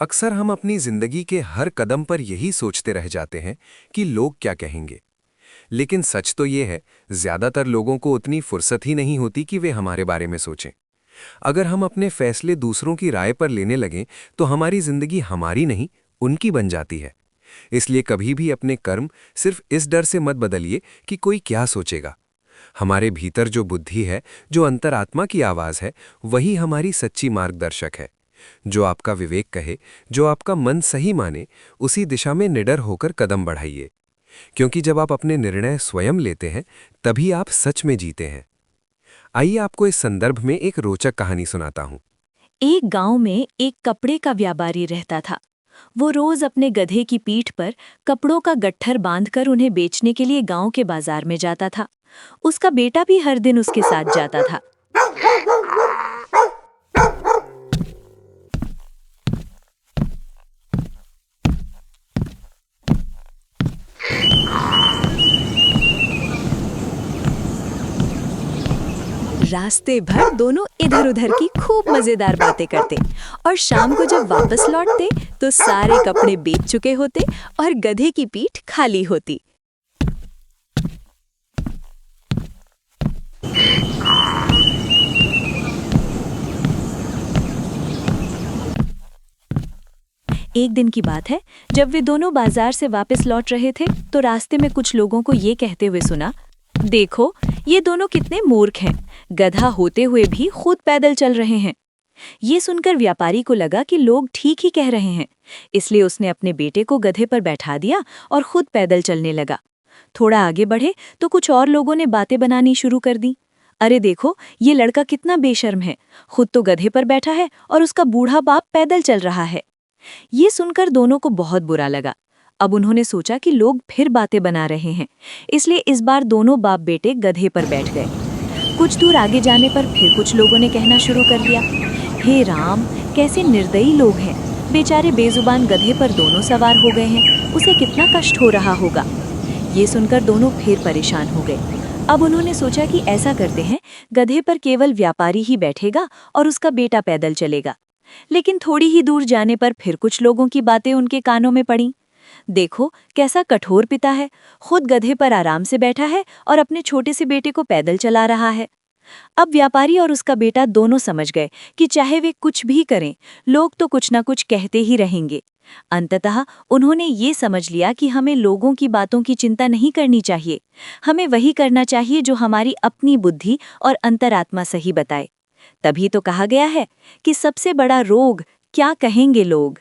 अक्सर हम अपनी जिंदगी के हर कदम पर यही सोचते रह जाते हैं कि लोग क्या कहेंगे। लेकिन सच तो ये है, ज्यादातर लोगों को उतनी फुर्सत ही नहीं होती कि वे हमारे बारे में सोचें। अगर हम अपने फैसले दूसरों की राय पर लेने लगें तो हमारी जिंदगी हमारी नहीं, उनकी बन जाती है। इसलिए कभी भी अपने कर्म सिर्फ इस डर से मत बदलिए कि कोई क्या सोचेगा। हमारे भीतर जो बुद्धि है, जो अंतरात्मा की आवाज है, वही हमारी सच्ची मार्गदर्शक है। जो आपका विवेक कहे, जो आपका मन सही माने, उसी दिशा में निडर होकर कदम बढ़ाइए। क्योंकि जब आप अपने निर्णय स्वयं लेते हैं, तभी आप सच में जीते हैं। आइए आपको इस संदर्भ में एक रोचक कहानी सुनाता हूं। एक गांव में एक कपड़े का व्यापारी रहता था। वो रोज अपने गधे की पीठ पर कपड़ों का गट्ठर बांधकर उन्हें बेचने के लिए गांव के बाजार में जाता था। उसका बेटा भी हर दिन उसके साथ जाता था। रास्ते भर दोनों इधर-उधर की खूब मजेदार बातें करते और शाम को जब वापस लौटते तो सारे कपड़े बेच चुके होते और गधे की पीठ खाली होती। एक दिन की बात है, जब वे दोनों बाजार से वापस लौट रहे थे तो रास्ते में कुछ लोगों को ये कहते हुए सुना, देखो, ये दोनों कितने मूर्ख हैं, गधा होते हुए भी खुद पैदल चल रहे हैं। ये सुनकर व्यापारी को लगा कि लोग ठीक ही कह रहे हैं, इसलिए उसने अपने बेटे को गधे पर बैठा दिया और खुद पैदल चलने लगा। थोड़ा आगे बढ़े तो कुछ और लोगों ने बातें बनानी शुरू कर दी। अरे देखो, ये लड़का कितना बेशर्म है, खुद तो गधे पर बैठा है और उसका बूढ़ा बाप पैदल चल रहा है। ये सुनकर दोनों को बहुत बुरा लगा। अब उन्होंने सोचा कि लोग फिर बातें बना रहे हैं, इसलिए इस बार दोनों बाप बेटे गधे पर बैठ गए। कुछ दूर आगे जाने पर फिर कुछ लोगों ने कहना शुरू कर दिया, हे राम, कैसे निर्दयी लोग हैं, बेचारे बेजुबान गधे पर दोनों सवार हो गए हैं, उसे कितना कष्ट हो रहा होगा। ये सुनकर दोनों फिर परेशान हो गए। अब उन्होंने सोचा कि ऐसा करते हैं, गधे पर केवल व्यापारी ही बैठेगा और उसका बेटा पैदल चलेगा। लेकिन थोड़ी ही दूर जाने पर फिर कुछ लोगों की बातें उनके कानों में पड़ीं। देखो, कैसा कठोर पिता है, खुद गधे पर आराम से बैठा है और अपने छोटे से बेटे को पैदल चला रहा है। अब व्यापारी और उसका बेटा दोनों समझ गए कि चाहे वे कुछ भी करें, लोग तो कुछ ना कुछ कहते ही रहेंगे। अंततः उन्होंने ये समझ लिया कि हमें लोगों की बातों की चिंता नहीं करनी चाहिए, हमें वही करना चाहिए जो हमारी अपनी बुद्धि और अंतरात्मा सही बताए। तभी तो कहा गया है कि सबसे बड़ा रोग क्या कहेंगे लोग।